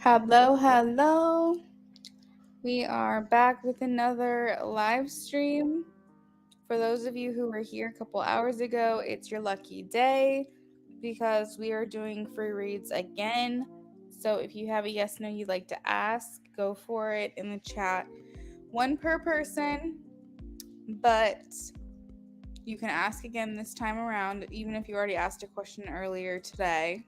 Hello. We are back with another live stream. For those of you who were here a couple hours ago, it's your lucky day because we are doing free reads again. So if you have a yes no you'd like to ask, go for it in the chat. One per person, but you can ask again this time around, even if you already asked a question earlier today.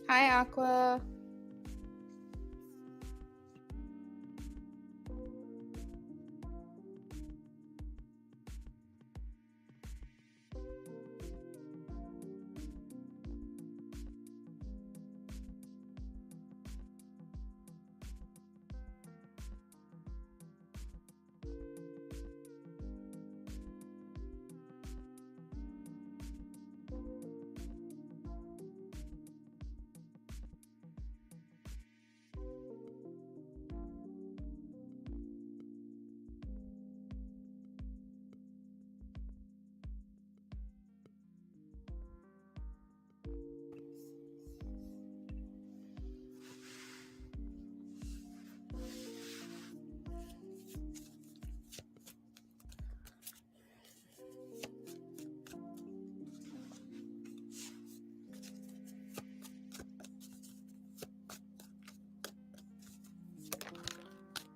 Hi, Aqua.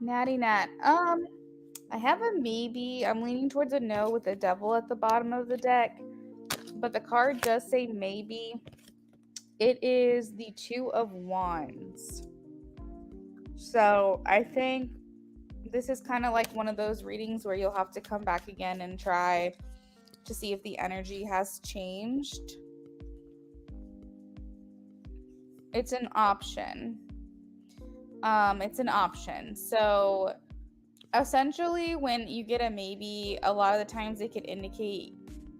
Natty Nat. I have a maybe. I'm leaning towards a no with a devil at the bottom of the deck, but the card does say maybe. It is the Two of Wands. So I think this is kind of like one of those readings where you'll have to come back again and try to see if the energy has changed. It's an option. So essentially, when you get a maybe, a lot of the times it could indicate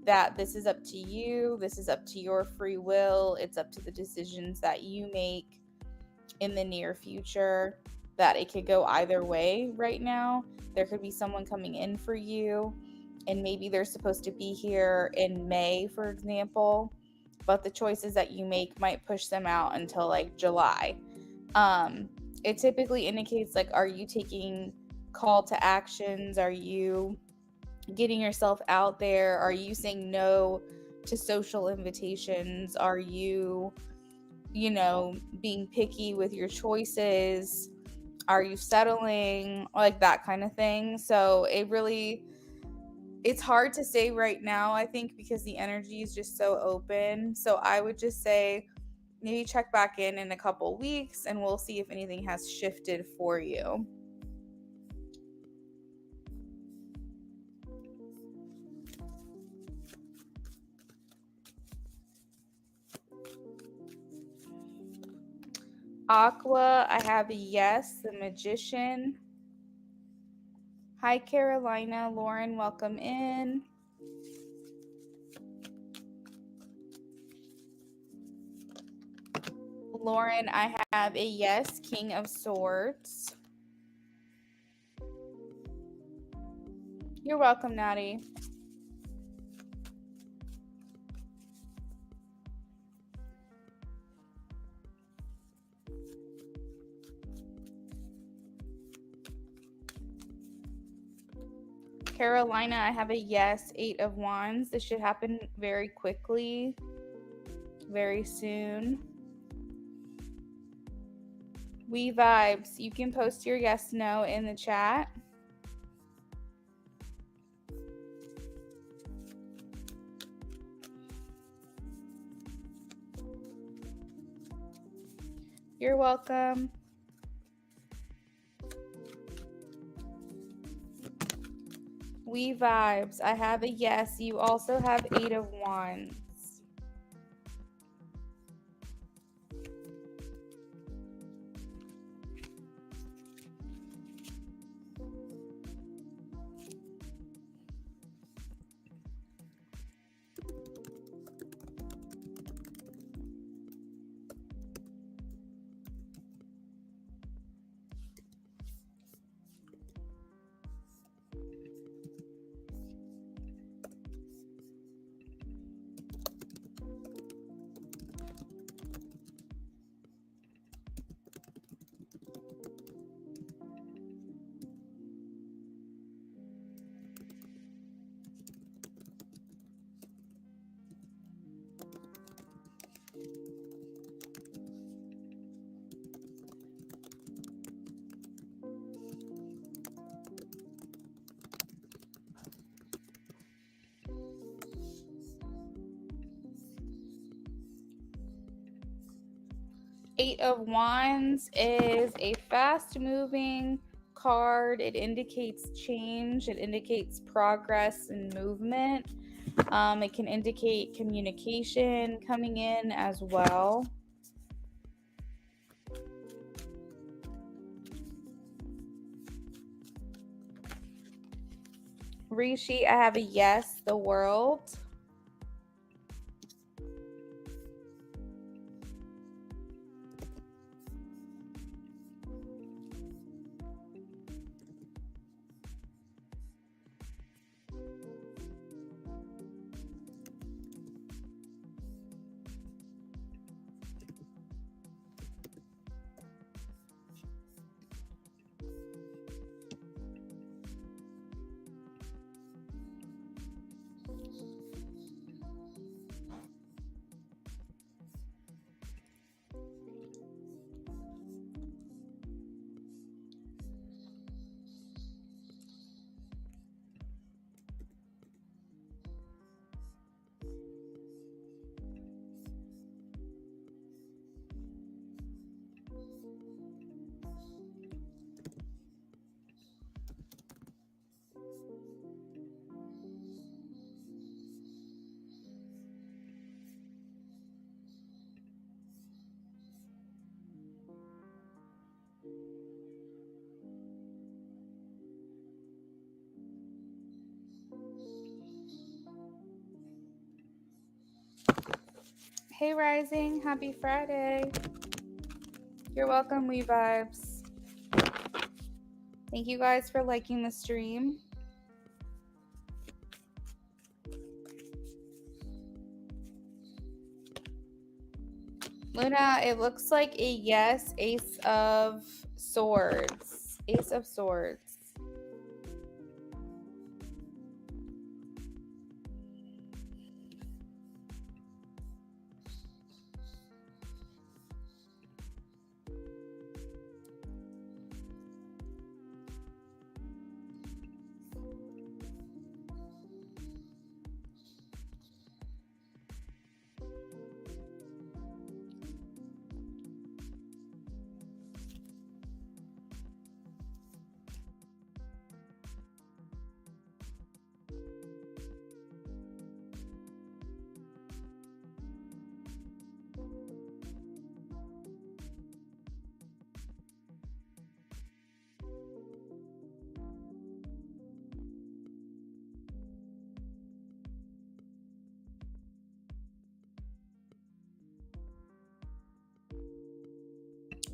that this is up to you, this is up to your free will, it's up to the decisions that you make in the near future, that it could go either way right now. There could be someone coming in for you, and maybe they're supposed to be here in May, for example, but the choices that you make might push them out until like July. It typically indicates like, are you taking call to actions? Are you getting yourself out there? Are you saying no to social invitations? Are you, being picky with your choices? Are you settling? Like that kind of thing. So it's hard to say right now, I think, because the energy is just so open. So I would just say maybe check back in a couple weeks and we'll see if anything has shifted for you. Aqua, I have a yes. The Magician. Hi, Carolina. Lauren, welcome in. Lauren, I have a yes. King of Swords. You're welcome, Natty. Carolina, I have a yes. 8 of Wands. This should happen very quickly, very soon. We Vibes, you can post your yes, no in the chat. You're welcome. We Vibes, I have a yes. You also have 8 of Wands. Eight of Wands is a fast-moving card. It indicates change. It indicates progress and movement. It can indicate communication coming in as well. Resheet, I have a yes, the World. Hey Rising, happy Friday. You're welcome, We Vibes. Thank you guys for liking the stream. Luna, it looks like a yes, Ace of Swords. Ace of Swords.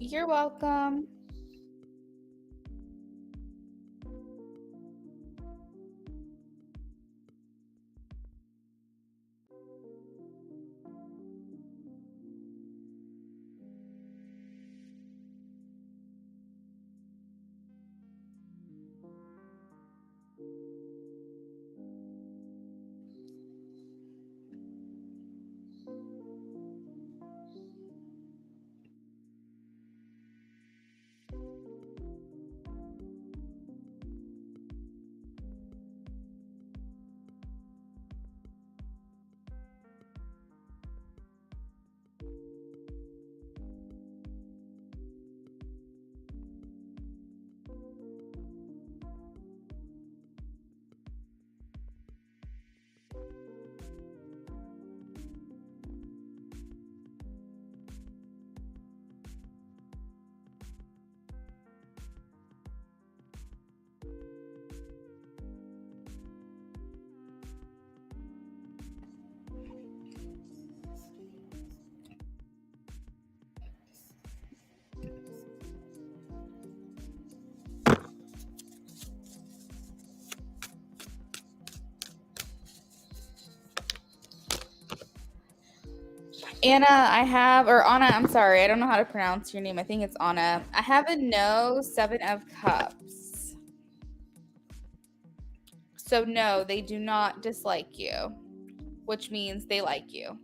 You're welcome. Anna, Anna, I'm sorry, I don't know how to pronounce your name. I think it's Anna. I have a no, 7 of Cups. So no, they do not dislike you, which means they like you.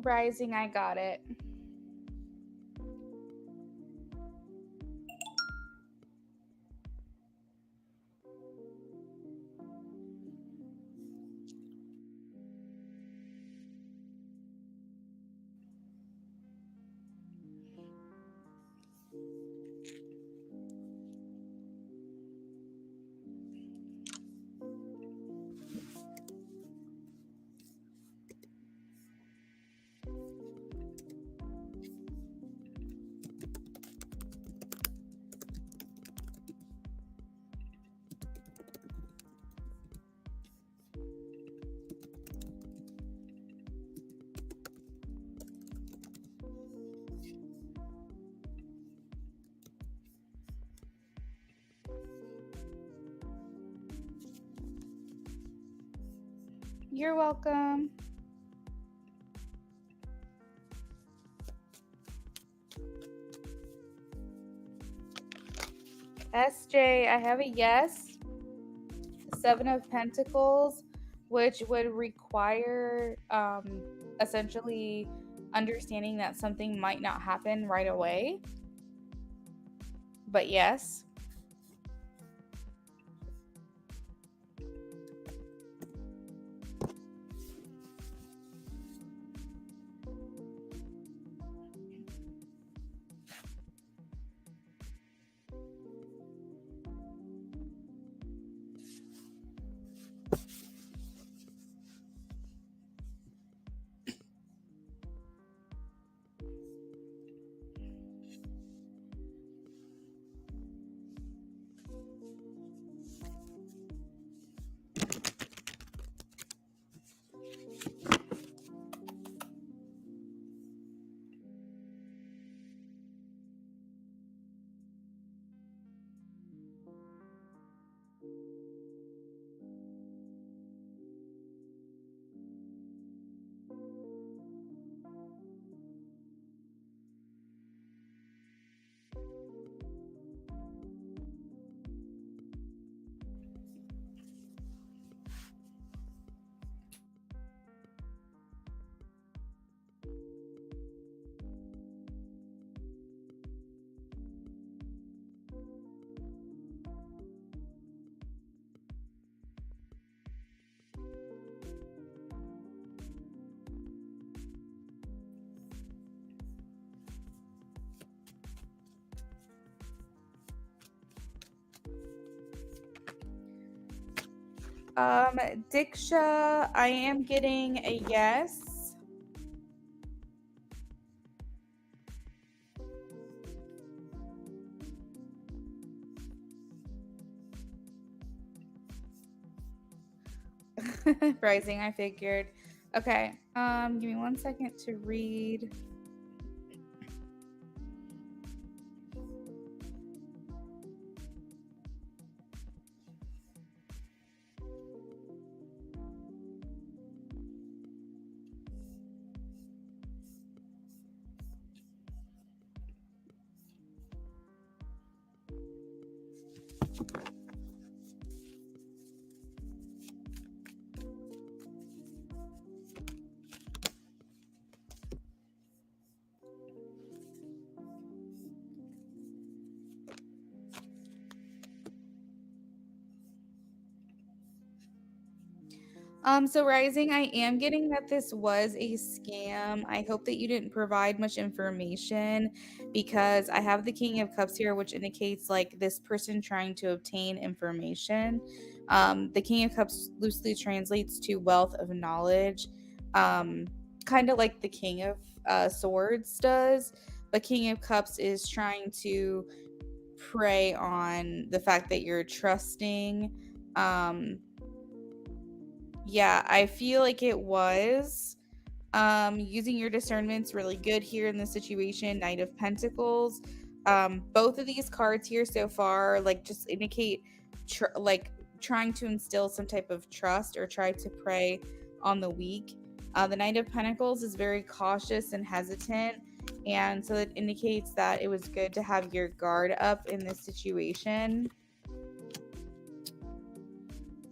Rising, I got it. You're welcome. SJ, I have a yes. Seven of Pentacles, which would require essentially understanding that something might not happen right away. But yes. Diksha, I am getting a yes. Rising, I figured. Okay, give me 1 second to read. So Rising, I am getting that this was a scam. I hope that you didn't provide much information because I have the King of Cups here, which indicates like this person trying to obtain information. The King of Cups loosely translates to wealth of knowledge, kind of like the King of Swords does. But King of Cups is trying to prey on the fact that you're trusting. Yeah, I feel like it was. Using your discernment's really good here in this situation. Knight of Pentacles. Both of these cards here so far, like, just indicate, like, trying to instill some type of trust or try to prey on the weak. The Knight of Pentacles is very cautious and hesitant, and so it indicates that it was good to have your guard up in this situation.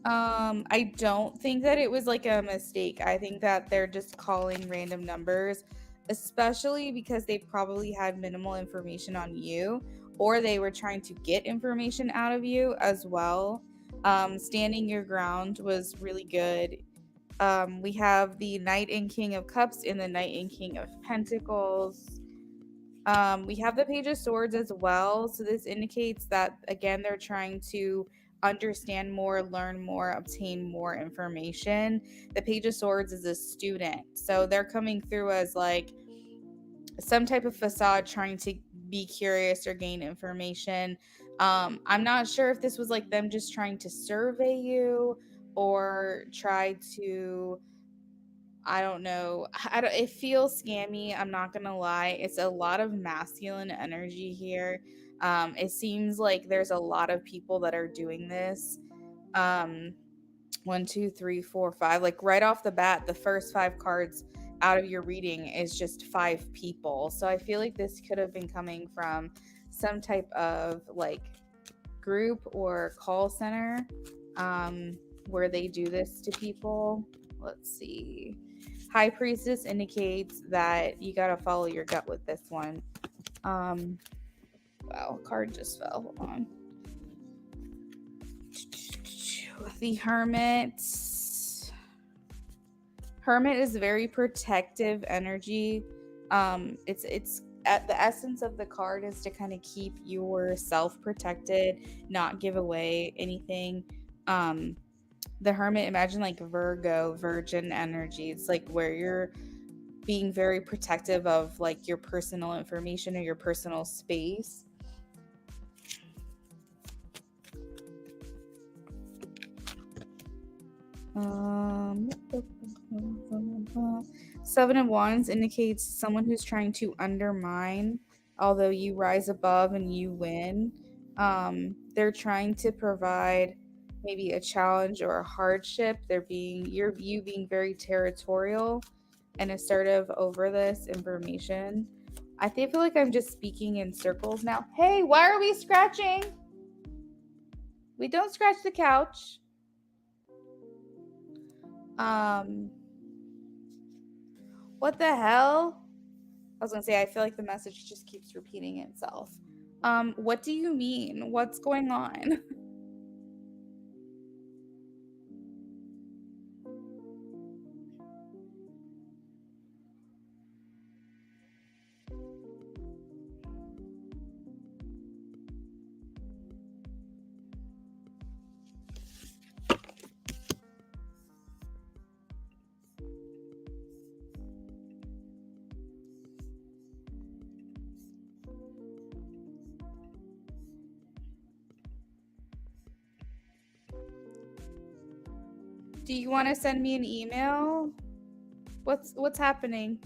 I don't think that it was like a mistake. I think that they're just calling random numbers, especially because they probably had minimal information on you, or they were trying to get information out of you as well. Standing your ground was really good. We have the Knight and King of Cups and the Knight and King of Pentacles. We have the Page of Swords as well. So this indicates that, again, they're trying to understand more, learn more, obtain more information. The Page of Swords is a student. So they're coming through as like some type of facade trying to be curious or gain information. I'm not sure if this was like them just trying to survey you or try to, I don't know. It feels scammy. I'm not gonna lie. It's a lot of masculine energy here. It seems like there's a lot of people that are doing this. Um, one, two, three, four, five. Like right off the bat, the first five cards out of your reading is just five people. So I feel like this could have been coming from some type of like group or call center, where they do this to people. Let's see. High Priestess indicates that you got to follow your gut with this one. Wow, card just fell. Hold on. The Hermit. Hermit is very protective energy. It's at the essence of the card is to kind of keep yourself protected, not give away anything. Um, the Hermit, imagine like Virgo, Virgin energy. It's like where you're being very protective of like your personal information or your personal space. Seven of Wands indicates someone who's trying to undermine, although you rise above and you win. They're trying to provide maybe a challenge or a hardship. You being very territorial and assertive over this information. I feel like I'm just speaking in circles now. Hey, why are we scratching? We don't scratch the couch. What the hell? I was gonna say, I feel like the message just keeps repeating itself. What do you mean? What's going on? Do you want to send me an email? What's happening?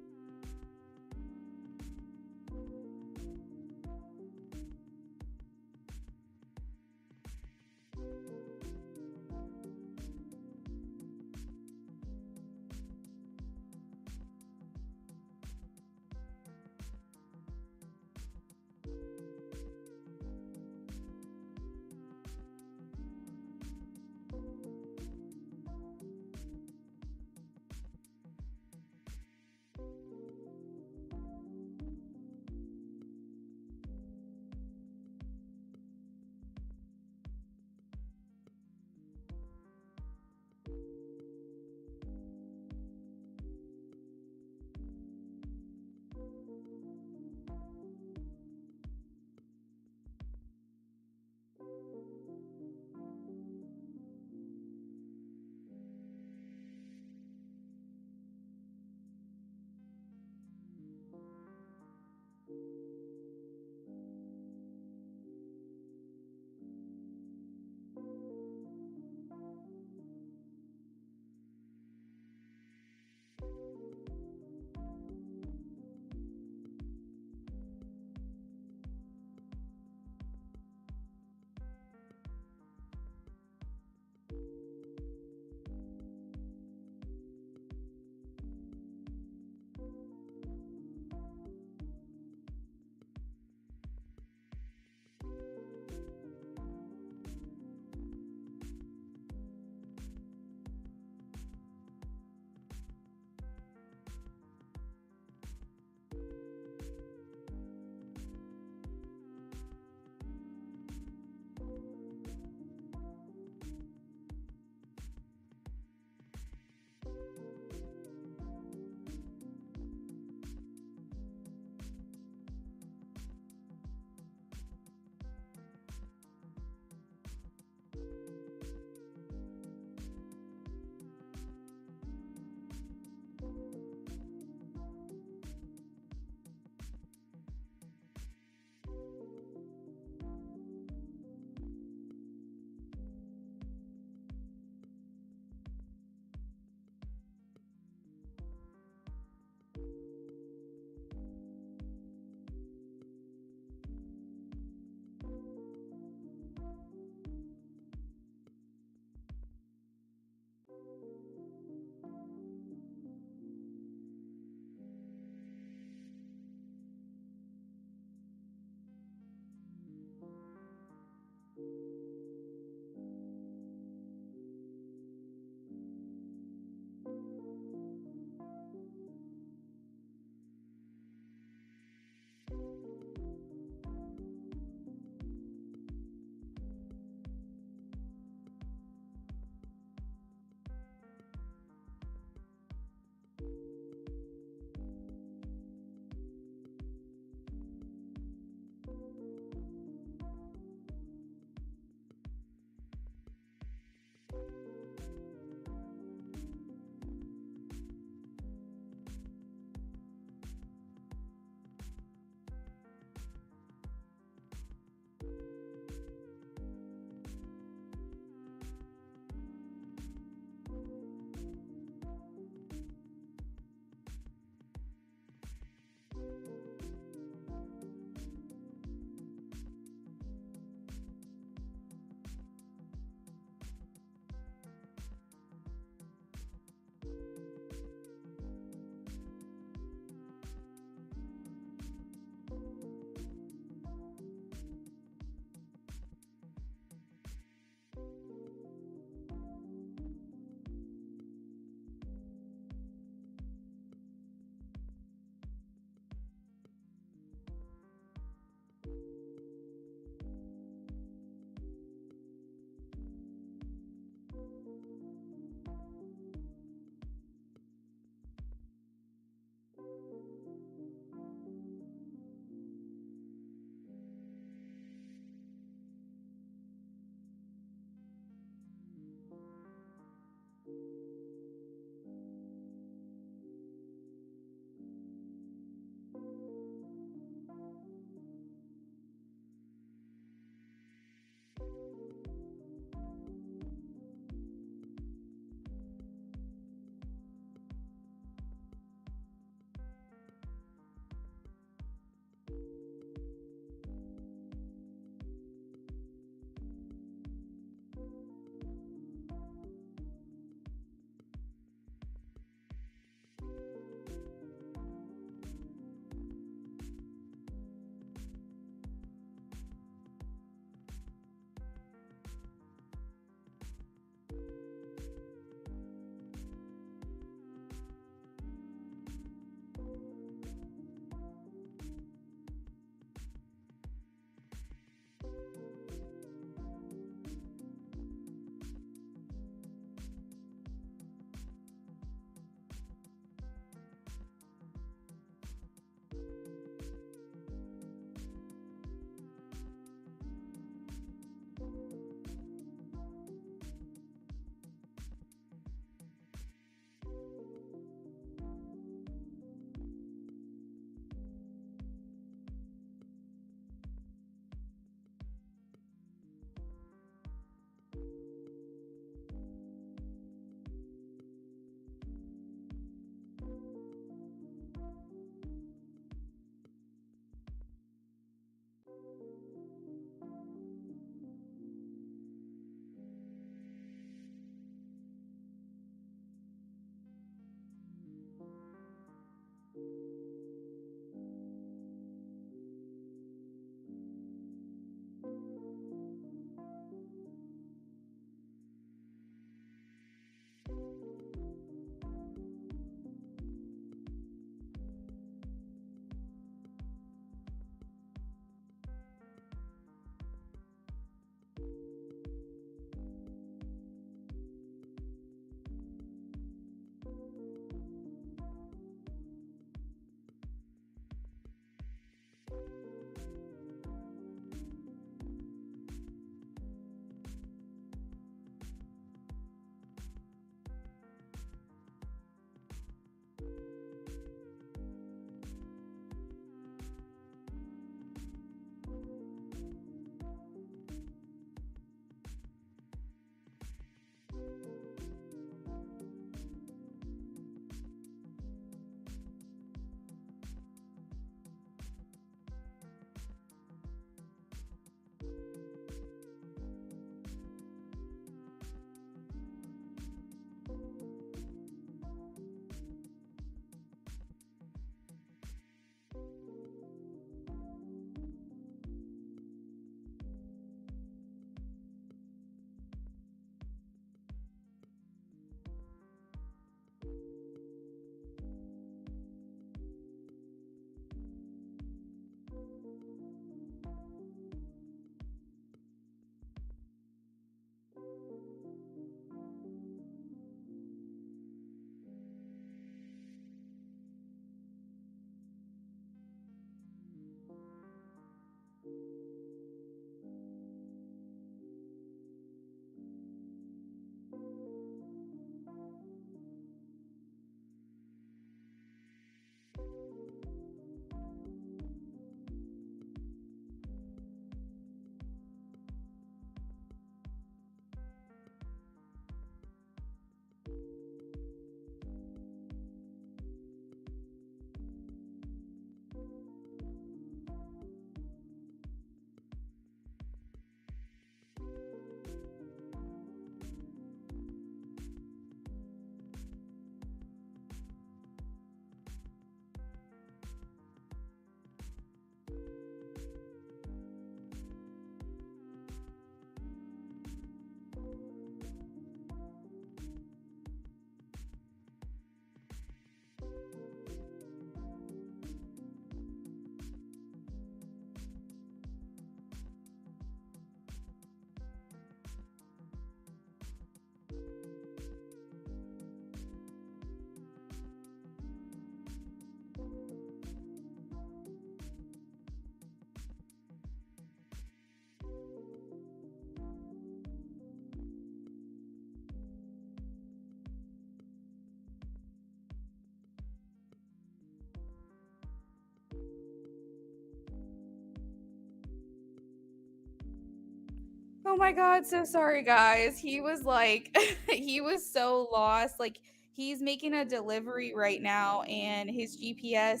Oh my god, so sorry guys. He was like he was so lost. Like he's making a delivery right now and his GPS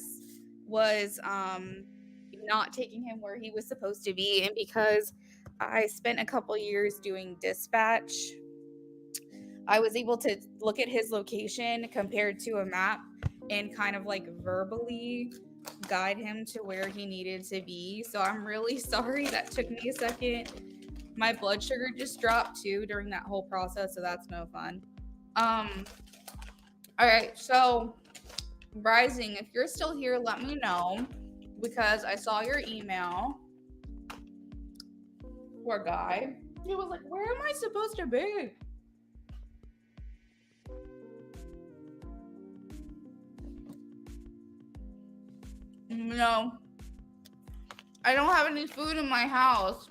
was not taking him where he was supposed to be, and because I spent a couple years doing dispatch, I was able to look at his location compared to a map and kind of like verbally guide him to where he needed to be. So I'm really sorry that took me a second. My blood sugar just dropped too during that whole process, so that's no fun. Um, all right, so Rising, if you're still here, let me know because I saw your email. Poor guy. He was like, "Where am I supposed to be?" No, I don't have any food in my house,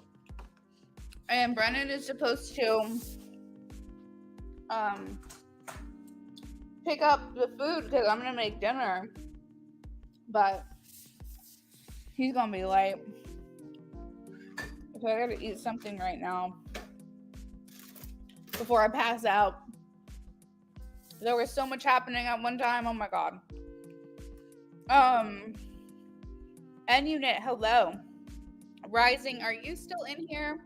and Brennan is supposed to um pick up the food because I'm gonna make dinner, but he's gonna be late. So I gotta eat something right now before I pass out. There was so much happening at one time. Oh my god. N unit, hello. Rising, are you still in here?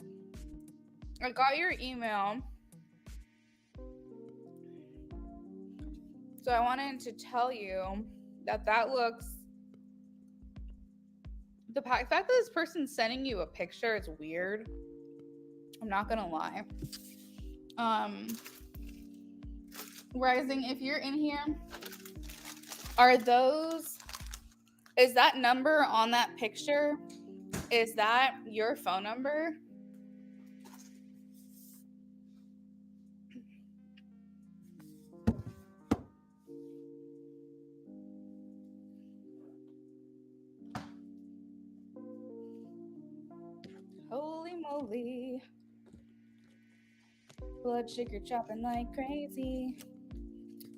I got your email. So I wanted to tell you that looks. The fact that this person's sending you a picture is weird. I'm not gonna lie. Rising, if you're in here, is that number on that picture? Is that your phone number? Holy moly. Blood sugar chopping like crazy.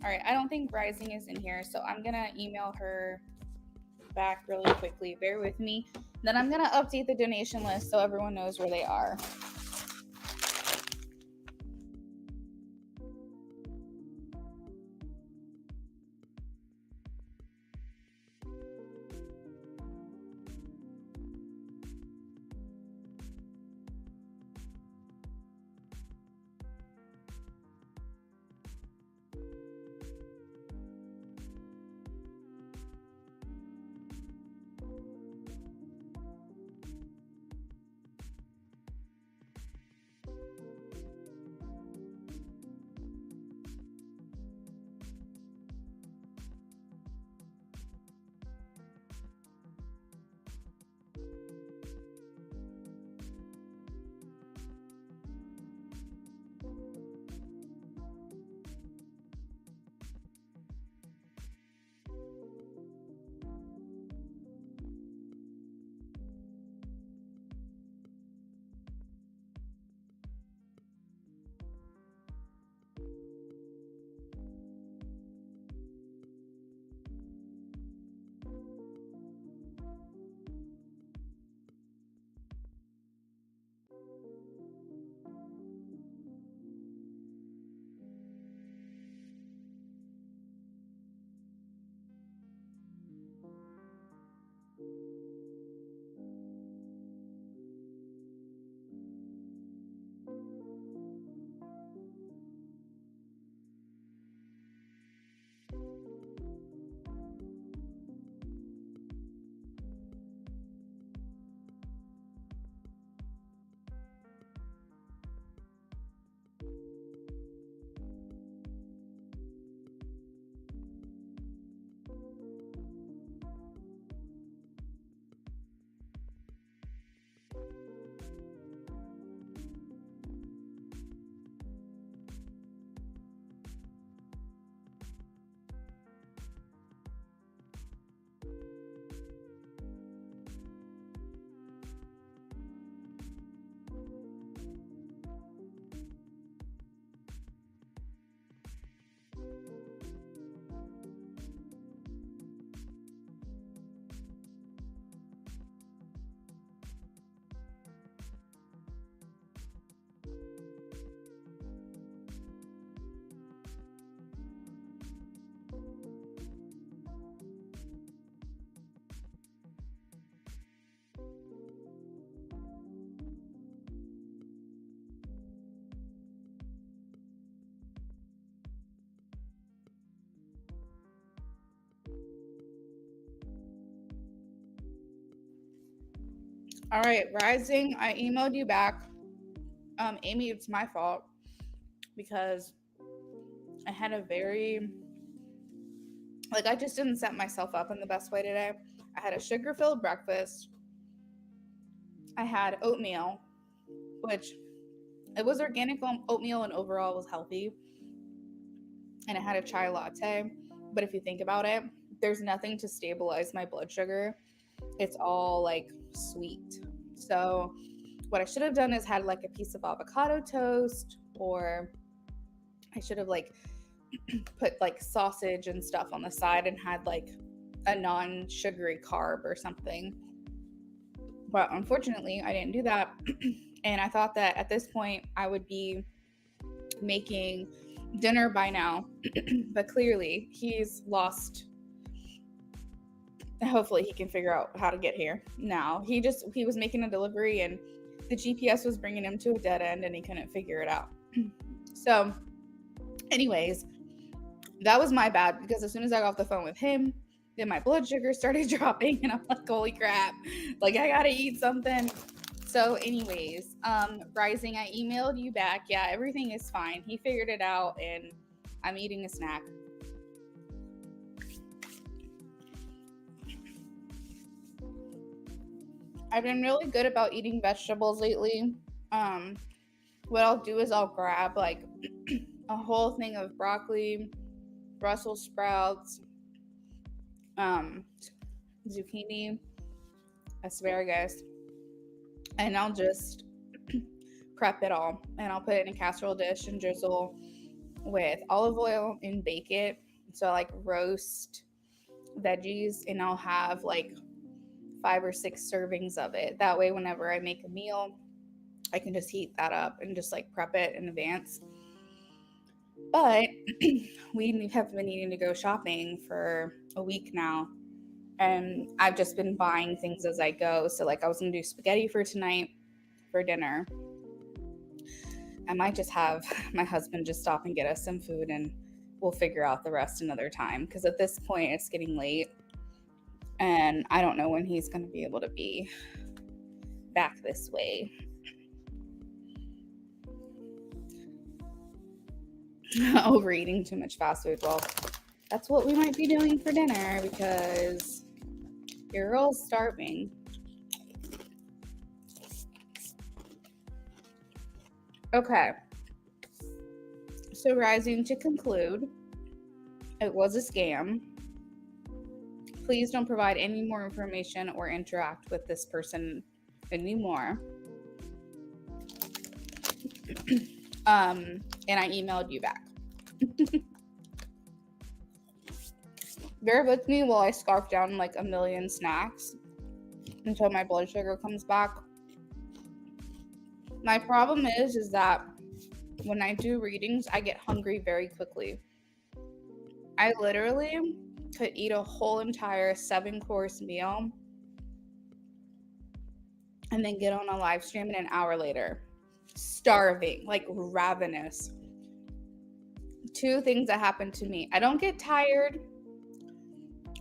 All right, I don't think Rising is in here, so I'm gonna email her back really quickly. Bear with me. Then I'm gonna update the donation list so everyone knows where they are. All right, Rising, I emailed you back. Amy, it's my fault because I had a very, like, I just didn't set myself up in the best way today. I had a sugar-filled breakfast. I had oatmeal, which it was organic oatmeal and overall was healthy. And I had a chai latte. But if you think about it, there's nothing to stabilize my blood sugar. It's all like sweet. So what I should have done is had like a piece of avocado toast, or I should have like put like sausage and stuff on the side and had like a non-sugary carb or something. But unfortunately, I didn't do that. And I thought that at this point I would be making dinner by now. But clearly he's lost. Hopefully he can figure out how to get here now. He was making a delivery and the GPS was bringing him to a dead end and he couldn't figure it out. So anyways, that was my bad, because as soon as I got off the phone with him, then my blood sugar started dropping and I'm like, holy crap, like I gotta eat something. So anyways, Rising, I emailed you back. Yeah, everything is fine. He figured it out and I'm eating a snack. I've been really good about eating vegetables lately. What I'll do is I'll grab like a whole thing of broccoli, Brussels sprouts, zucchini, asparagus, and I'll just prep it all. And I'll put it in a casserole dish and drizzle with olive oil and bake it. So like roast veggies, and I'll have like 5 or 6 servings of it. That way, whenever I make a meal, I can just heat that up and just like prep it in advance. But we have been needing to go shopping for a week now, and I've just been buying things as I go. So like I was gonna do spaghetti for tonight for dinner. I might just have my husband just stop and get us some food, and we'll figure out the rest another time, because at this point it's getting late and I don't know when he's going to be able to be back this way. Overeating too much fast food. Well, that's what we might be doing for dinner, because your girl's starving. Okay. So, Rising, to conclude, it was a scam. Please don't provide any more information or interact with this person anymore. And I emailed you back. Bear with me while I scarf down like a million snacks until my blood sugar comes back. My problem is that when I do readings, I get hungry very quickly. I literally could eat a whole entire 7-course meal and then get on a live stream and an hour later, starving, like ravenous. 2 things that happen to me: I don't get tired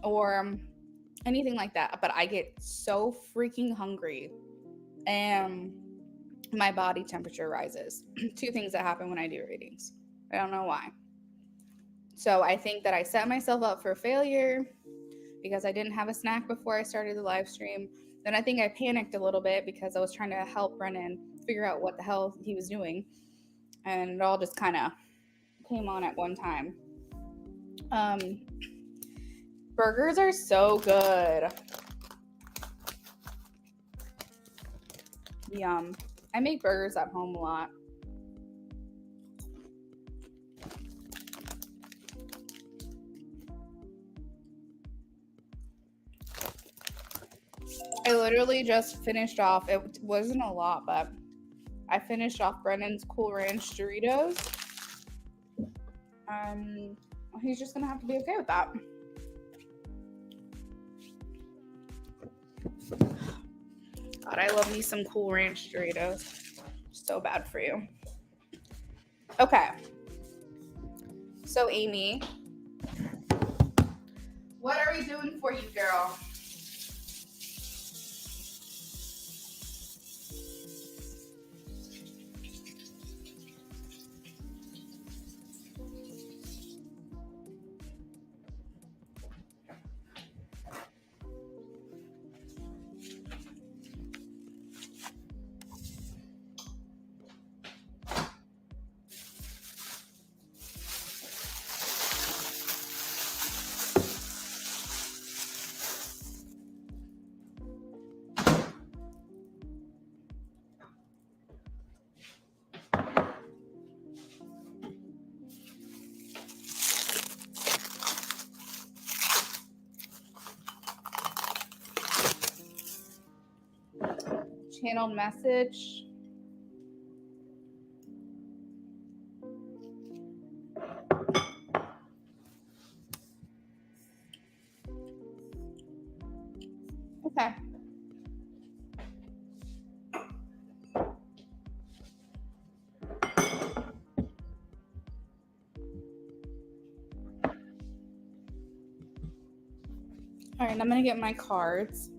or anything like that, but I get so freaking hungry and my body temperature rises. 2 things that happen when I do readings. I don't know why. So I think that I set myself up for failure because I didn't have a snack before I started the live stream. Then I think I panicked a little bit because I was trying to help Brennan figure out what the hell he was doing. And it all just kind of came on at one time. Burgers are so good. Yum. I make burgers at home a lot. I literally just finished off, it wasn't a lot, but I finished off Brennan's Cool Ranch Doritos. He's just gonna have to be okay with that. God, I love me some Cool Ranch Doritos. So bad for you. Okay. So, Amy, what are we doing for you, girl? channeled message. Okay. All right, I'm going to get my cards.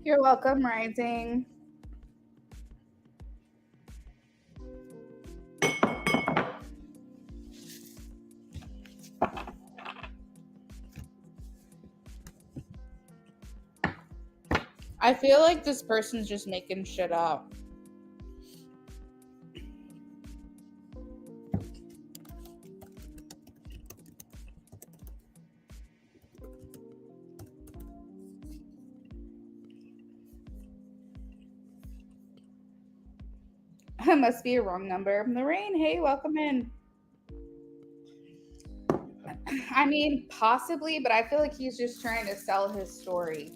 You're welcome, Rising. I feel like this person's just making shit up. It must be a wrong number. Lorraine, hey, welcome in. I mean, possibly, but I feel like he's just trying to sell his story.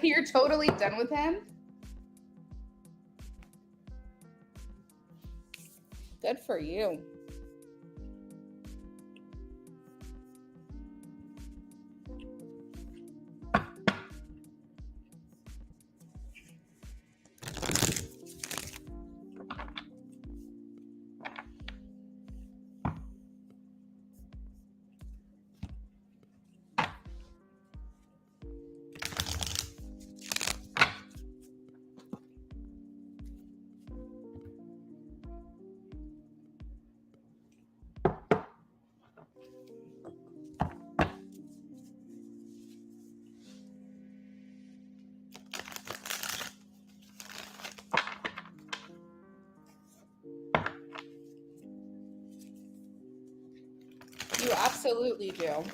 You're totally done with him? Good for you. You absolutely do.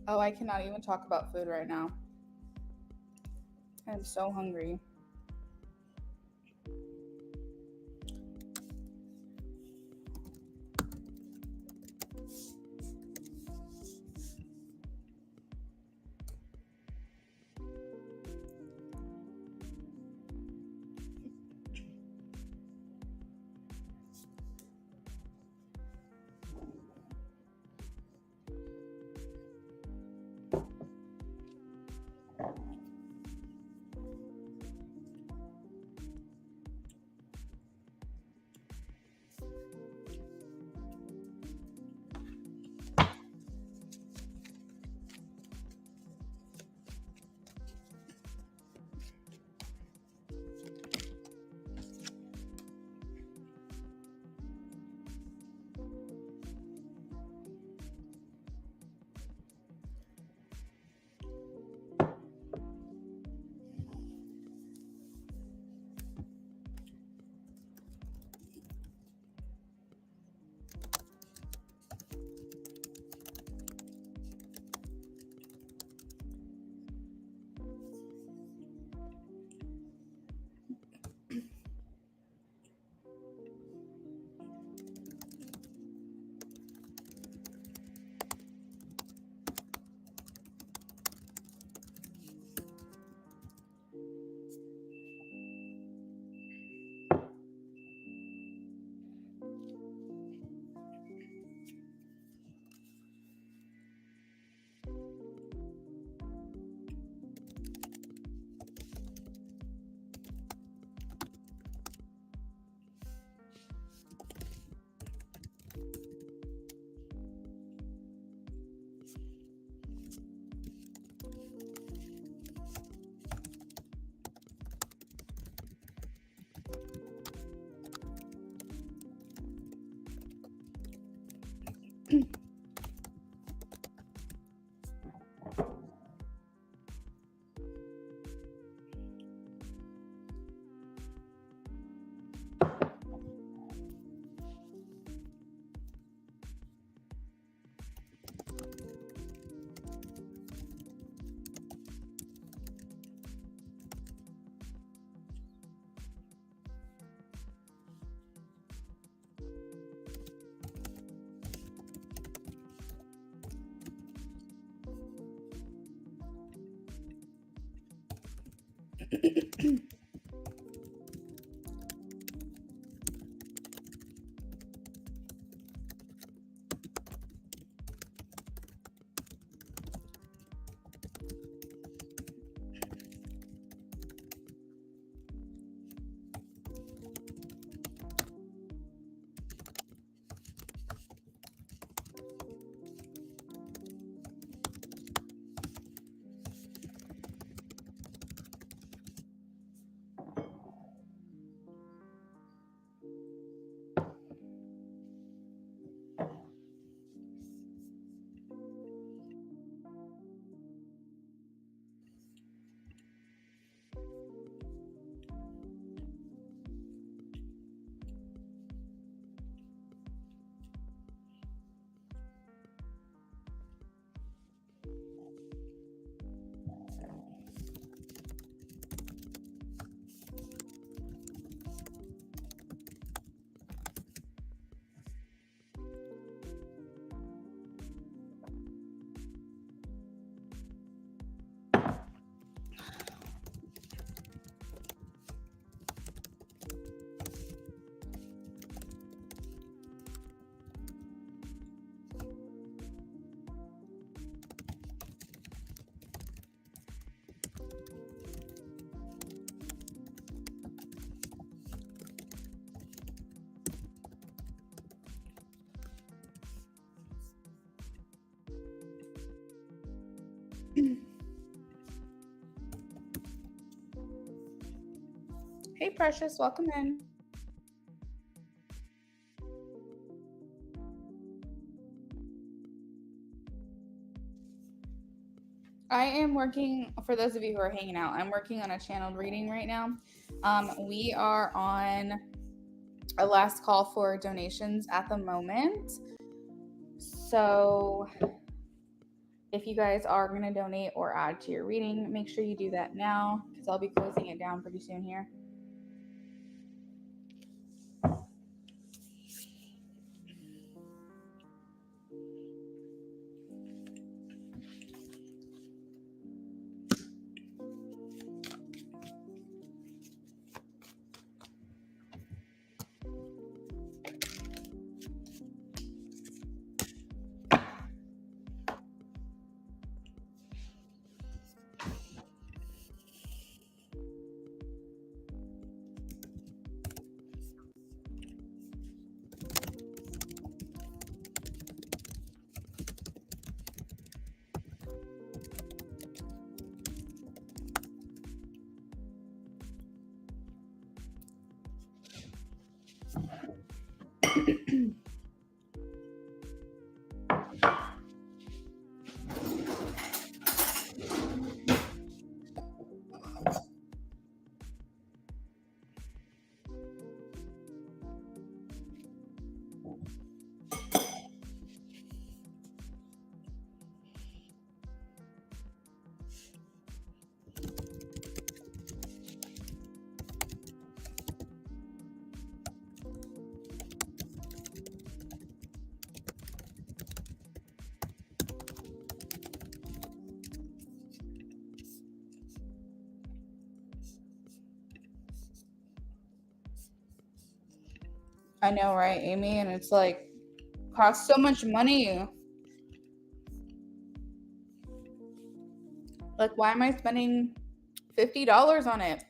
Oh, I cannot even talk about food right now. I'm so hungry. Hey, Precious, welcome in. I am working, for those of you who are hanging out, I'm working on a channeled reading right now. We are on a last call for donations at the moment. So If you guys are going to donate or add to your reading, make sure you do that now because I'll be closing it down pretty soon here. I know, right, Amy? And it's like, costs so much money. Like, why am I spending $50 on it?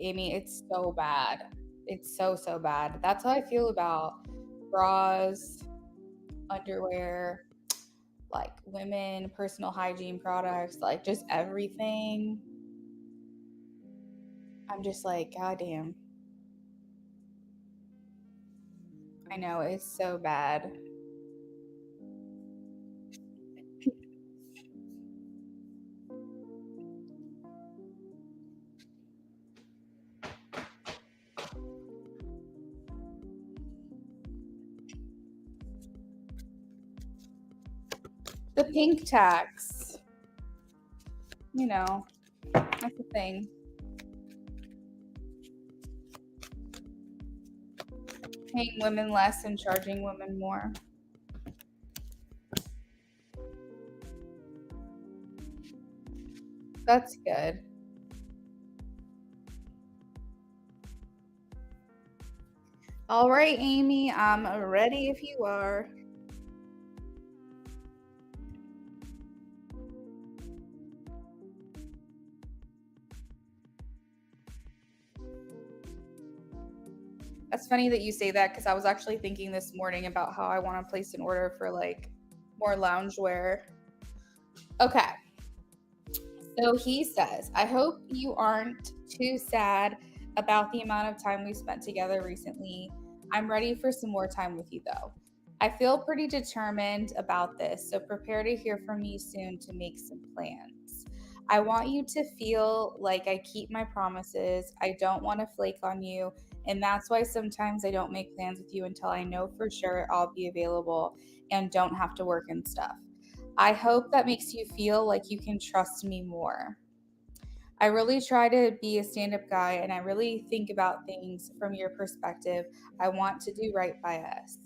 Amy, it's so bad. It's so, so bad. That's how I feel about bras, underwear, like women, personal hygiene products, like just everything. I'm just like, God damn. I know, it's so bad. The pink tax, you know, that's the thing. Paying women less and charging women more. That's good. All right, Amy, I'm ready if you are. That's funny that you say that because I was actually thinking this morning about how I want to place an order for like more loungewear. Okay. So he says, I hope you aren't too sad about the amount of time we spent together recently. I'm ready for some more time with you though. I feel pretty determined about this, so prepare to hear from me soon to make some plans. I want you to feel like I keep my promises. I don't want to flake on you, and that's why sometimes I don't make plans with you until I know for sure I'll be available and don't have to work and stuff. I hope that makes you feel like you can trust me more. I really try to be a stand up guy and I really think about things from your perspective. I want to do right by us.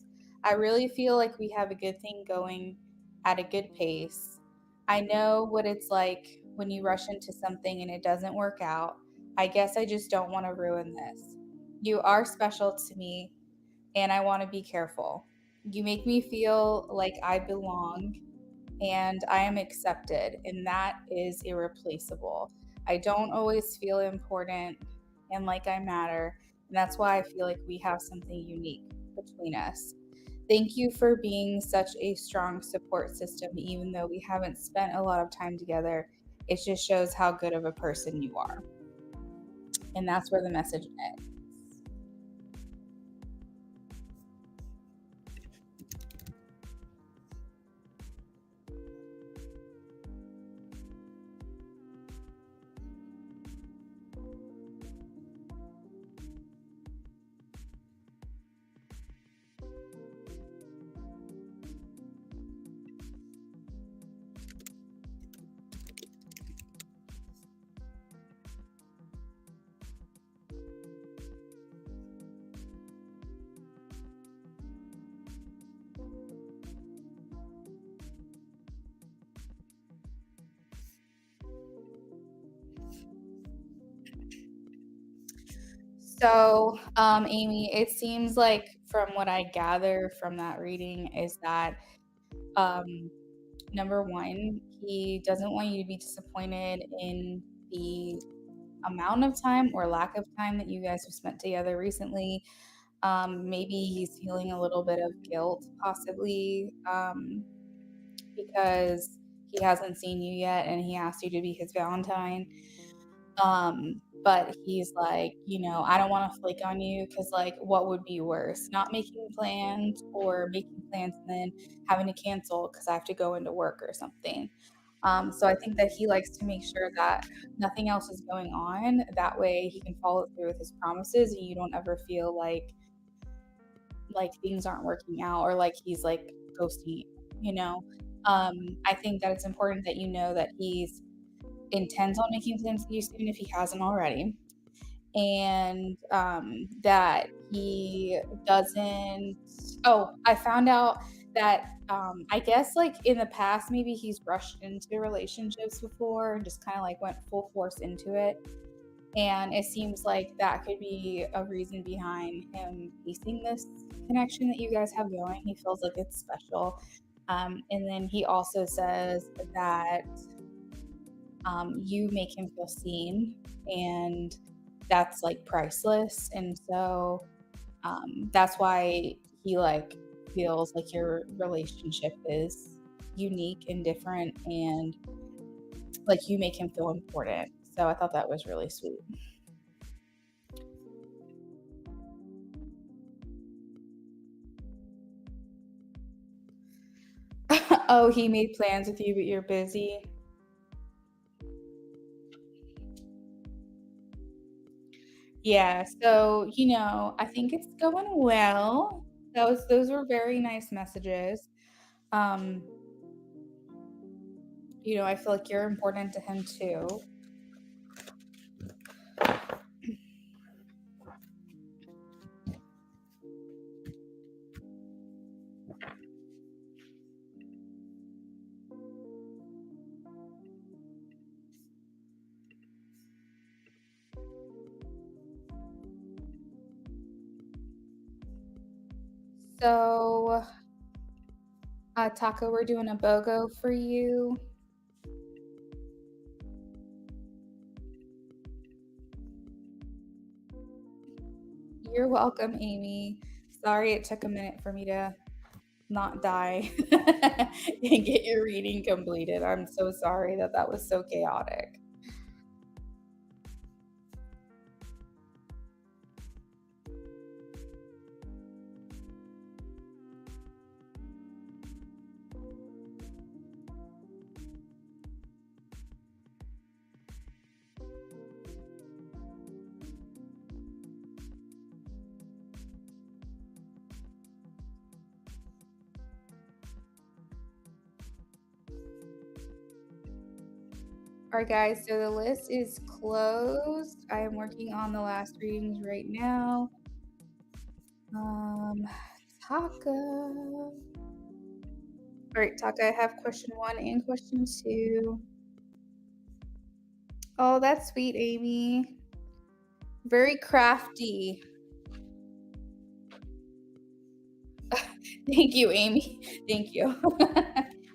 I really feel like we have a good thing going at a good pace. I know what it's like when you rush into something and it doesn't work out. I guess I just don't want to ruin this. You are special to me and I want to be careful. You make me feel like I belong and I am accepted, and that is irreplaceable. I don't always feel important and like I matter, and that's why I feel like we have something unique between us. Thank you for being such a strong support system, even though we haven't spent a lot of time together. It just shows how good of a person you are. And that's where the message ends. So, Amy, it seems like from what I gather from that reading is that um, number one, he doesn't want you to be disappointed in the amount of time or lack of time that you guys have spent together recently. Maybe he's feeling a little bit of guilt, possibly, because he hasn't seen you yet and he asked you to be his Valentine. But he's like, I don't want to flake on you because, like, what would be worse? Not making plans or making plans and then having to cancel because I have to go into work or something. So I think that he likes to make sure that nothing else is going on. That way he can follow through with his promises and you don't ever feel like things aren't working out or like he's like ghosting you, you know? I think that it's important that you know that he's intends on making plans with you soon if he hasn't already, and that he doesn't. Oh, I found out that I guess like in the past maybe he's rushed into relationships before and just kind of like went full force into it, and it seems like that could be a reason behind him piecing this connection that you guys have going. He feels like it's special. And then he also says that you make him feel seen and that's like priceless. And so that's why he like feels like your relationship is unique and different, and like you make him feel important. So I thought that was really sweet. Oh, he made plans with you, but you're busy. Yeah, so, I think it's going well. Those were very nice messages. Um, I feel like you're important to him too. So, Taco, we're doing a BOGO for you. You're welcome, Amy. Sorry it took a minute for me to not die and get your reading completed. I'm so sorry that that was so chaotic. All right, guys, so the list is closed. I am working on the last readings right now. Um, Taka. All right, Taka, I have question 1 and question 2. Oh, that's sweet, Amy. Very crafty. Thank you, Amy. Thank you.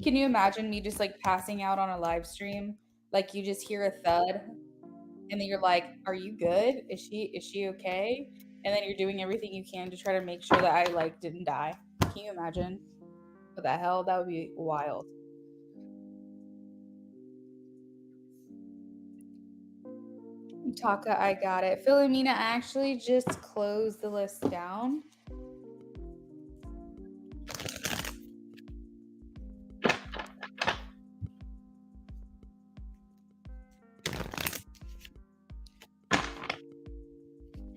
Can you imagine me just like passing out on a live stream? Like you just hear a thud and then you're like, "Are you good? Is she okay?" And then you're doing everything you can to try to make sure that I like didn't die. Can you imagine? What the hell? That would be wild. Taka, I got it. Philomena actually just closed the list down.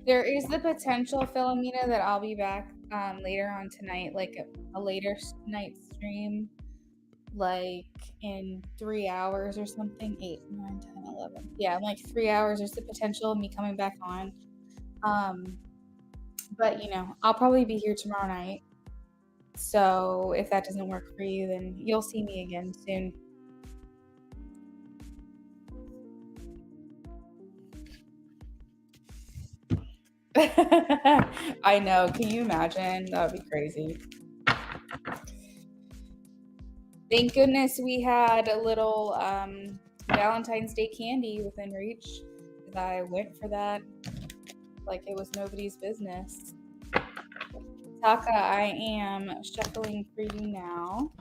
There is the potential, Philomena, that I'll be back later on tonight, like a later night stream, like in 3 hours or something. 8, 9, 10, 11. Yeah, in like 3 hours. There's the potential of me coming back on. But I'll probably be here tomorrow night. So if that doesn't work for you, then you'll see me again soon. I know. Can you imagine? That would be crazy. Thank goodness we had a little Valentine's Day candy within reach. I went for that like it was nobody's business. Taka, I am shuffling for you now.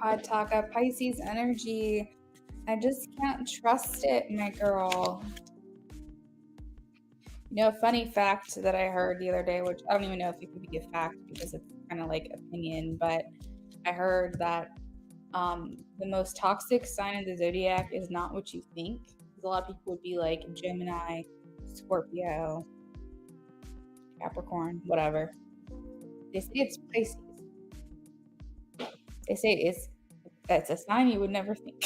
hot taka Pisces energy. I just can't trust it, my girl. A funny fact that I heard the other day, which I don't even know if it could be a fact because it's kind of like opinion, but I heard that the most toxic sign of the zodiac is not what you think. 'Cause a lot of people would be like Gemini, Scorpio, Capricorn, whatever. They say it's Pisces. They say that's a sign you would never think,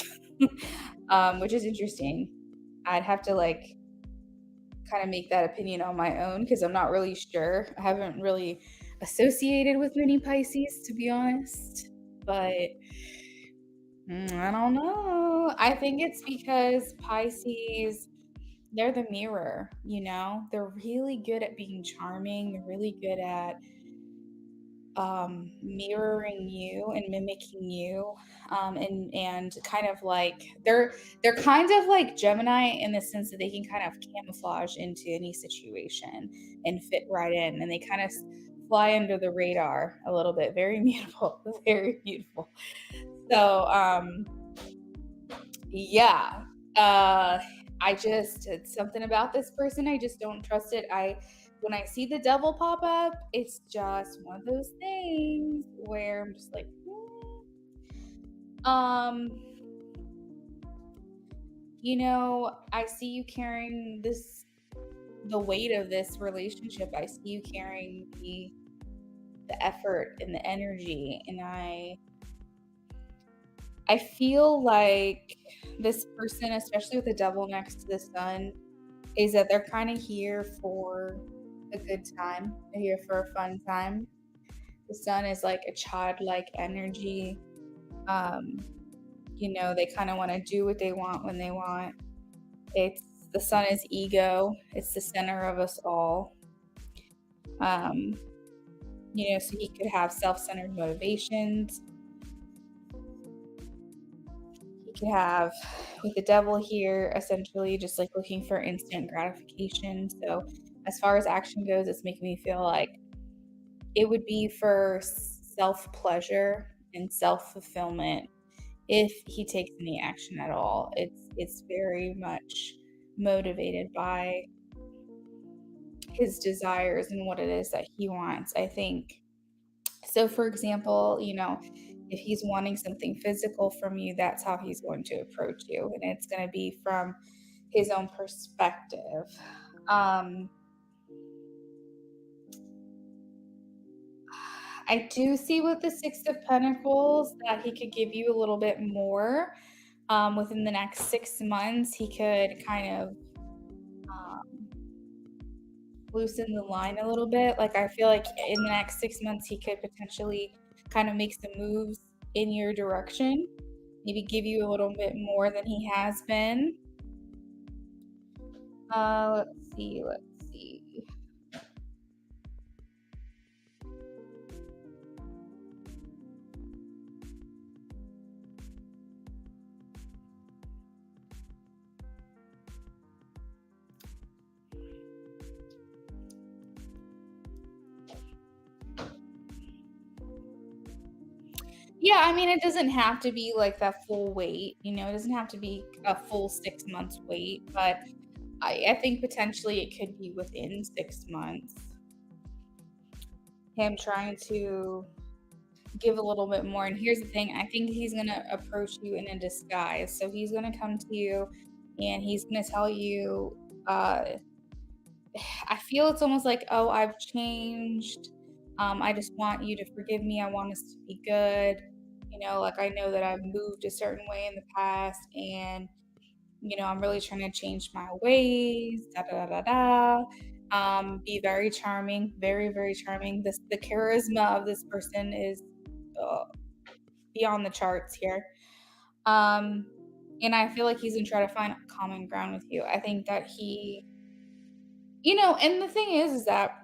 which is interesting. I'd have to like kind of make that opinion on my own because I'm not really sure. I haven't really associated with many Pisces, to be honest. But I don't know. I think it's because Pisces, they're the mirror, They're really good at being charming. They're really good at mirroring you and mimicking you, and kind of like they're kind of like Gemini in the sense that they can kind of camouflage into any situation and fit right in, and they kind of fly under the radar a little bit. Very beautiful, very beautiful. So yeah, it's something about this person. I just don't trust it. When I see the devil pop up, it's just one of those things where I'm just like, um, I see you carrying the weight of this relationship. I see you carrying the effort and the energy, and I feel like this person, especially with the devil next to the sun, is that they're kind of here for a good time. They're here for a fun time. The sun is like a childlike energy. Um, they kind of want to do what they want when they want. It's the sun is ego. It's the center of us all. Um, so he could have self-centered motivations. He could have, with the devil here, essentially just like looking for instant gratification. So as far as action goes, it's making me feel like it would be for self-pleasure and self-fulfillment if he takes any action at all. It's very much motivated by his desires and what it is that he wants, I think. So for example, if he's wanting something physical from you, that's how he's going to approach you, and it's going to be from his own perspective. I do see with the Six of Pentacles that he could give you a little bit more. Within the next 6 months, he could kind of loosen the line a little bit. Like, I feel like in the next 6 months, he could potentially kind of make some moves in your direction, maybe give you a little bit more than he has been. Let's see. Yeah, I mean, it doesn't have to be like that full wait, it doesn't have to be a full 6 months wait, but I think potentially it could be within 6 months. Him trying to give a little bit more. And here's the thing, I think he's going to approach you in a disguise. So he's going to come to you and he's going to tell you, I feel it's almost like, oh, I've changed. I just want you to forgive me. I want us to be good. Like I know that I've moved a certain way in the past and, I'm really trying to change my ways, da da da da. Be very charming, very, very charming. The charisma of this person is beyond the charts here. And I feel like he's gonna try to find common ground with you. I think that and the thing is that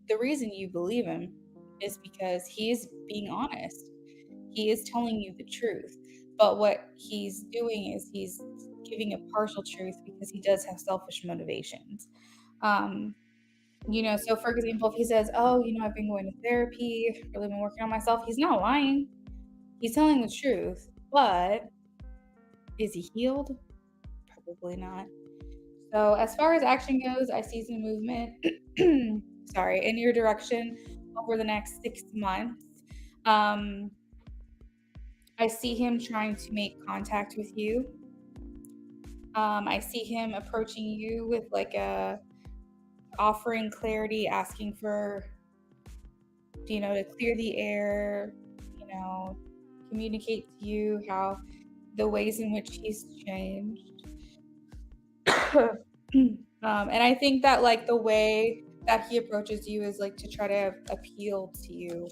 the reason you believe him is because he is being honest. He is telling you the truth. But what he's doing is he's giving a partial truth because he does have selfish motivations. Um, so for example, if he says, oh, I've been going to therapy, really been working on myself, he's not lying. He's telling the truth, but is he healed? Probably not. So as far as action goes, I see some movement, sorry, in your direction over the next 6 months. Um, I see him trying to make contact with you. I see him approaching you with like a offering clarity, asking for, to clear the air, you know, communicate to you how the ways in which he's changed. And I think that like the way that he approaches you is like to try to appeal to you,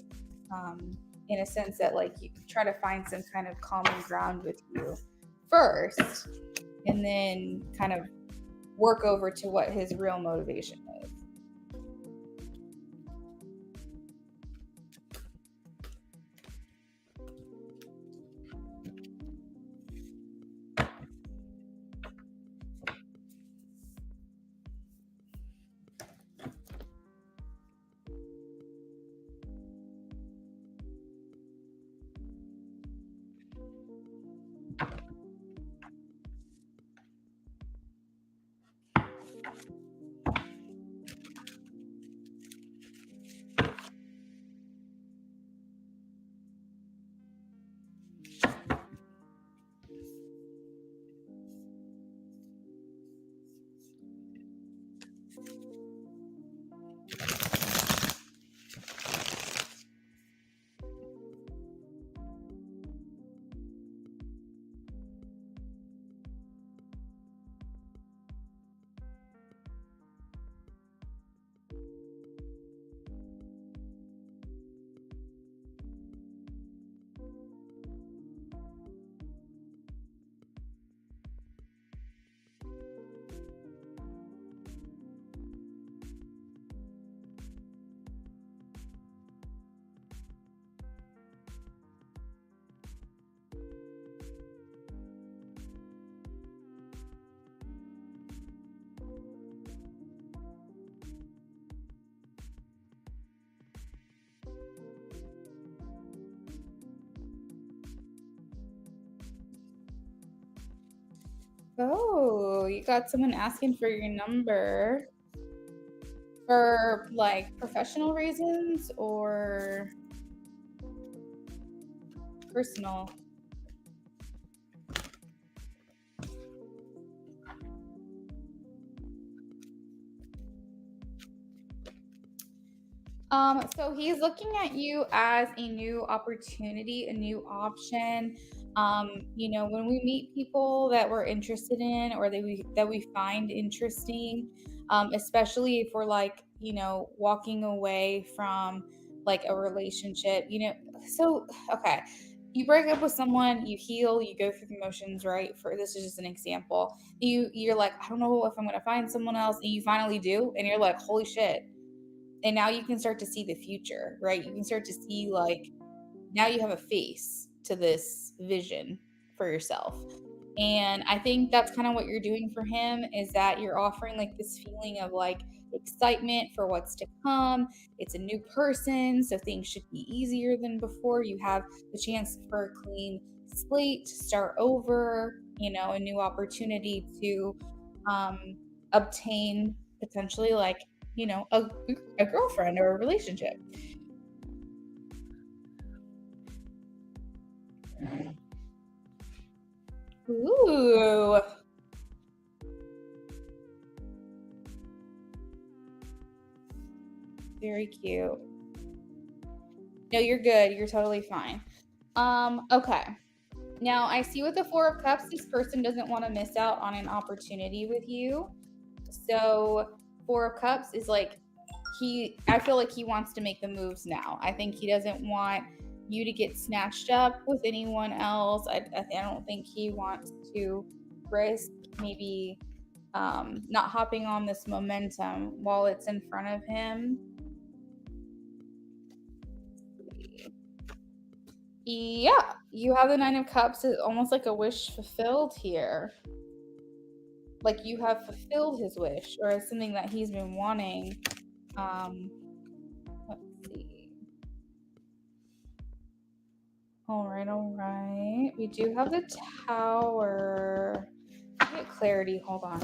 um, in a sense that like you try to find some kind of common ground with you first, and then kind of work over to what his real motivation is. Oh, you got someone asking for your number for like professional reasons or personal? So he's looking at you as a new opportunity, a new option. When we meet people that we're interested in or that we find interesting, especially if we're like, walking away from like a relationship, so okay. You break up with someone, you heal, you go through the motions, right? For this is just an example. You're like, I don't know if I'm gonna find someone else, and you finally do, and you're like, holy shit, and now you can start to see the future, right? You can start to see like now you have a face to this vision for yourself. And I think that's kind of what you're doing for him is that you're offering like this feeling of like excitement for what's to come. It's a new person, so things should be easier than before. You have the chance for a clean slate to start over, a new opportunity to um, obtain potentially like, a girlfriend or a relationship. Ooh, very cute. No, you're good. You're totally fine. Okay. Now I see with the Four of Cups, this person doesn't want to miss out on an opportunity with you. So Four of Cups is like I feel like he wants to make the moves now. I think he doesn't want you to get snatched up with anyone else. I don't think he wants to risk maybe not hopping on this momentum while it's in front of him. Yeah, you have the Nine of Cups. It's almost like a wish fulfilled here. Like you have fulfilled his wish, or it's something that he's been wanting. Um, let's see. All right. We do have the tower. Get clarity. Hold on.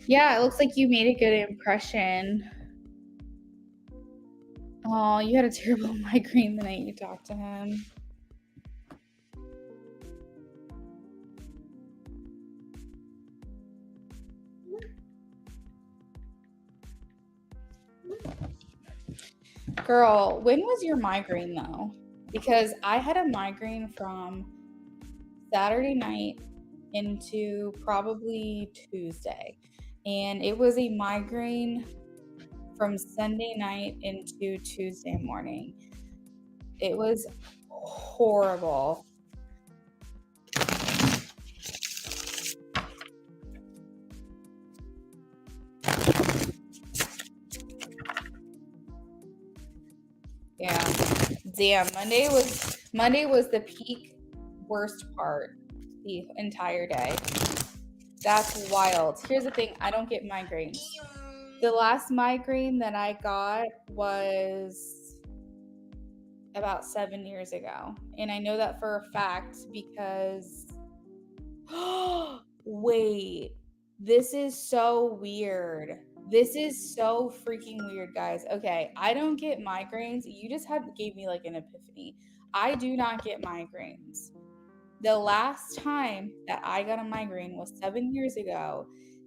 Yeah, it looks like you made a good impression. Oh, you had a terrible migraine the night you talked to him. Girl, when was your migraine though? Because I had a migraine from Saturday night into probably Tuesday. And it was a migraine from Sunday night into Tuesday morning. It was horrible. Yeah. Damn, Monday was the peak worst part the entire day. That's wild. Here's the thing, I don't get migraines. The last migraine that I got was about 7 years ago. And I know that for a fact because wait, this is so weird. This is so freaking weird, guys. Okay, I don't get migraines. You just gave me like an epiphany. I do not get migraines. The last time that I got a migraine was 7 years ago,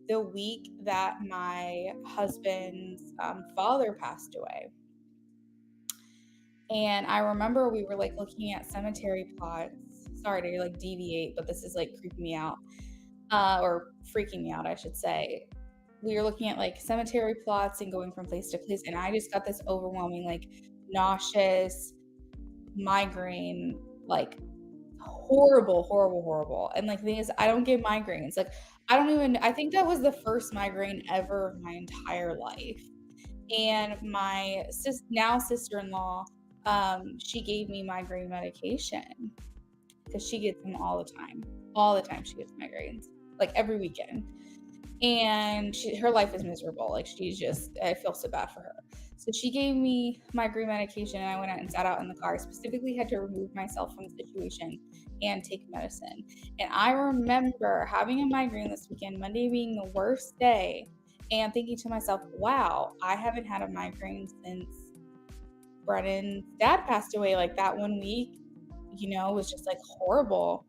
the week that my husband's father passed away. And I remember we were like looking at cemetery plots. Sorry to like deviate, but this is like creeping me out, or freaking me out, I should say. We were looking at like cemetery plots and going from place to place, and I just got this overwhelming, like nauseous migraine, like horrible. And like the thing is, I don't get migraines. Like I think that was the first migraine ever of my entire life. And my sister-in-law, she gave me migraine medication because she gets them all the time she gets migraines, like every weekend. And her life is miserable. Like I feel so bad for her. So she gave me migraine medication, and I went out and sat out in the car. I specifically had to remove myself from the situation and take medicine. And I remember having a migraine this weekend, Monday being the worst day, and thinking to myself, wow, I haven't had a migraine since Brennan's dad passed away. Like that one week, was just like horrible.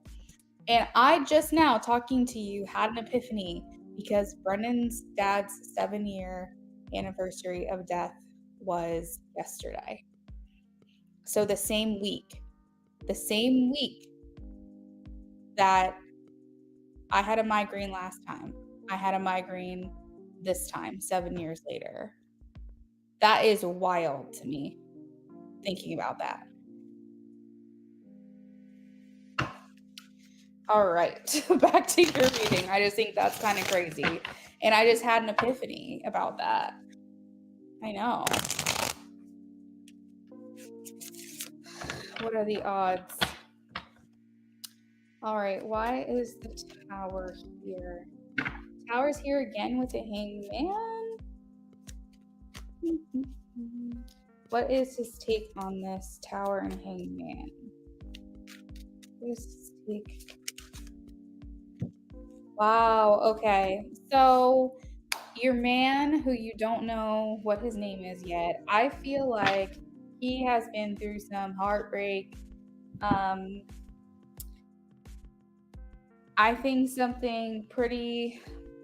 And I just now, talking to you, had an epiphany because Brennan's dad's 7-year anniversary of death was yesterday. So the same week that I had a migraine last time, I had a migraine this time, 7 years later. That is wild to me, thinking about that. All right, back to your reading. I just think that's kind of crazy. And I just had an epiphany about that. I know. What are the odds? All right, why is the tower here? Tower's here again with the hangman? What is his take on this tower and hangman? What is his take? Wow, okay. So your man, who you don't know what his name is yet, I feel like he has been through some heartbreak. I think something pretty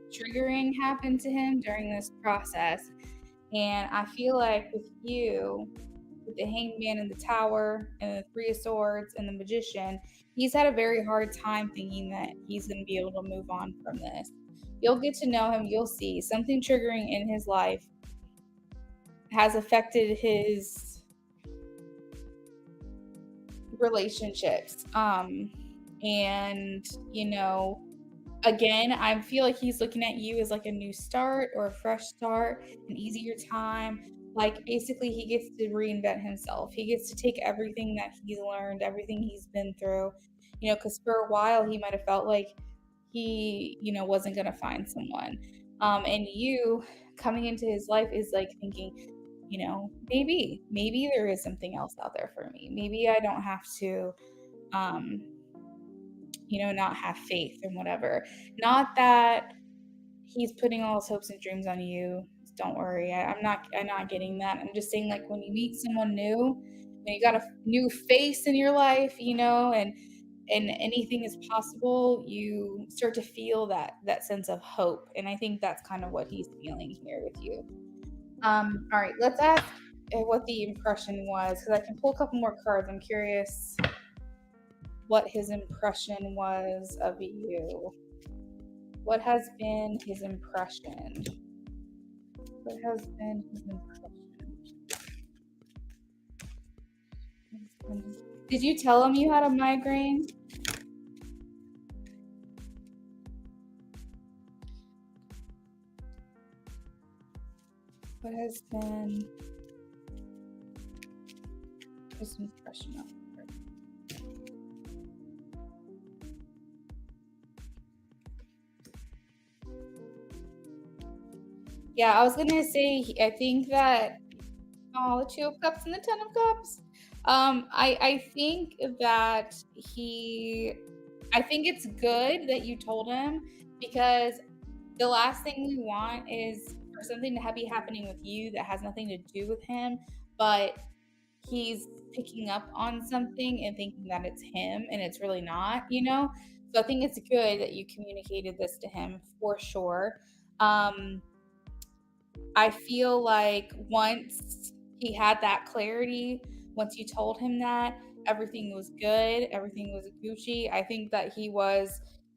triggering happened to him during this process. And I feel like with you, with the hangman and the tower and the three of swords and the magician, he's had a very hard time thinking that he's going to be able to move on from this. You'll get to know him, you'll see something triggering in his life has affected his relationships. And, you know, again, I feel like he's looking at you as like a new start or a fresh start, an easier time. Like basically he gets to reinvent himself. He gets to take everything that he's learned, everything he's been through, because for a while he might have felt like he, wasn't gonna find someone. And you coming into his life is like thinking, maybe there is something else out there for me. Maybe I don't have to um not have faith and whatever. Not that he's putting all his hopes and dreams on you. Don't worry. I'm not getting that. I'm just saying like when you meet someone new, when you got a new face in your life, and anything is possible, you start to feel that sense of hope. And I think that's kind of what he's feeling here with you. All right, let's ask what the impression was because I can pull a couple more cards. I'm curious what his impression was of you. What has been his impression? What has been his impression? Did you tell him you had a migraine? What has been his impression of her? Yeah, I was gonna say, I think that, the Two of Cups and the Ten of Cups. I think that I think it's good that you told him because the last thing we want is for something to be happening with you that has nothing to do with him, but he's picking up on something and thinking that it's him and it's really not. So I think it's good that you communicated this to him for sure. Um, I feel like once he had that clarity, once you told him that everything was good, everything was Gucci, I think that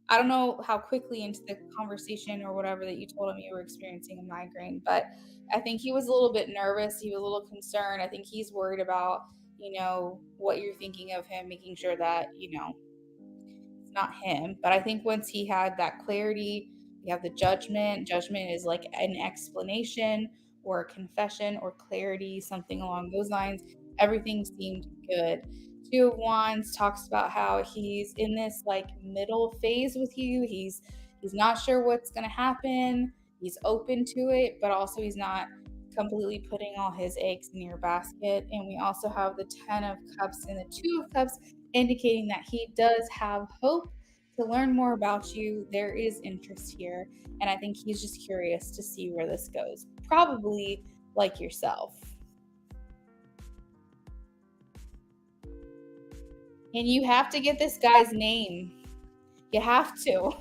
I don't know how quickly into the conversation or whatever that you told him you were experiencing a migraine, but I think he was a little bit nervous. He was a little concerned. I think he's worried about, what you're thinking of him, making sure that, it's not him. But I think once he had that clarity, we have the judgment. Judgment is like an explanation or a confession or clarity, something along those lines. Everything seemed good. Two of Wands talks about how he's in this like middle phase with you. He's not sure what's gonna happen. He's open to it, but also he's not completely putting all his eggs in your basket. And we also have the Ten of Cups and the Two of Cups indicating that he does have hope to learn more about you. There is interest here, and I think he's just curious to see where this goes. Probably like yourself. And you have to get this guy's name. You have to.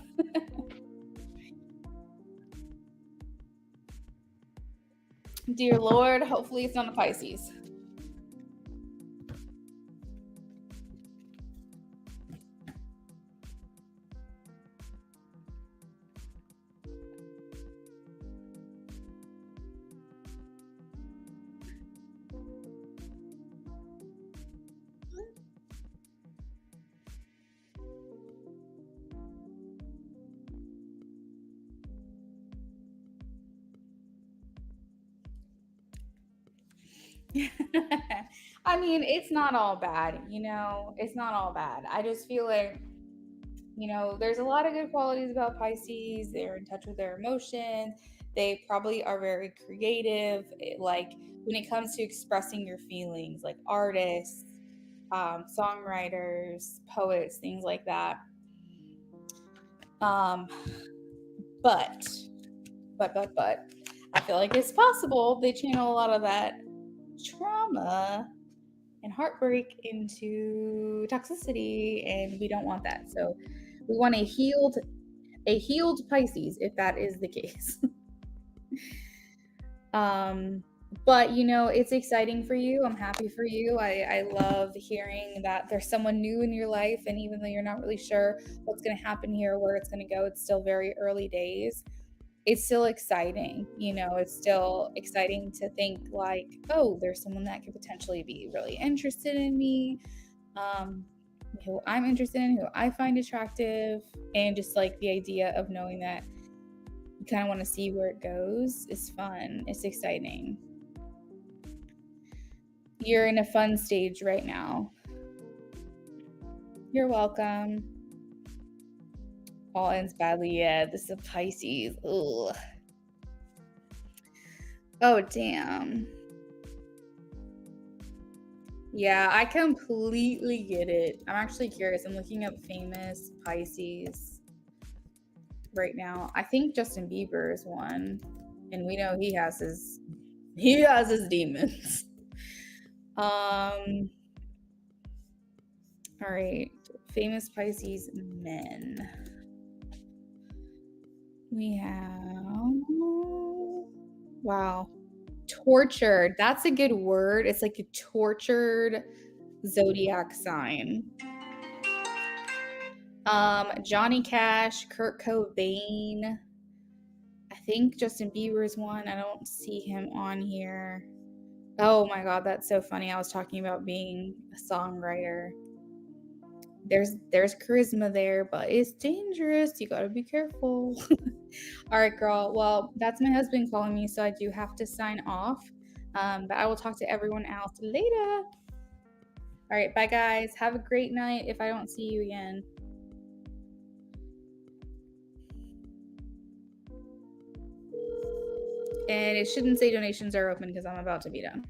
Dear Lord, hopefully it's not a Pisces. I mean, it's not all bad. It's not all bad. I just feel like, there's a lot of good qualities about Pisces. They're in touch with their emotions. They probably are very creative. Like when it comes to expressing your feelings, like artists, songwriters, poets, things like that. Um, but, but, I feel like it's possible they channel a lot of that trauma and heartbreak into toxicity, and we don't want that. So we want a healed Pisces if that is the case. But it's exciting for you. I'm happy for you. I love hearing that there's someone new in your life, and even though you're not really sure what's going to happen here, where it's going to go, it's still very early days. It's still exciting. It's still exciting to think like, oh, there's someone that could potentially be really interested in me. who I'm interested in, who I find attractive, and just like the idea of knowing that you kind of want to see where it goes is fun. It's exciting. You're in a fun stage right now. You're welcome. All ends badly. Yeah, this is a Pisces. Ugh. Oh, damn. Yeah, I completely get it. I'm actually curious. I'm looking up famous Pisces right now. I think Justin Bieber is one, and we know he has his demons. All right, famous Pisces men. We have, wow, tortured. That's a good word. It's like a tortured zodiac sign. Johnny Cash, Kurt Cobain. I think Justin Bieber is one. I don't see him on here. Oh my god, that's so funny. I was talking about being a songwriter. There's charisma there, but it's dangerous. You gotta be careful. All right, girl. Well, that's my husband calling me, so I do have to sign off. But I will talk to everyone else later. All right, bye guys. Have a great night if I don't see you again. And it shouldn't say donations are open because I'm about to be done.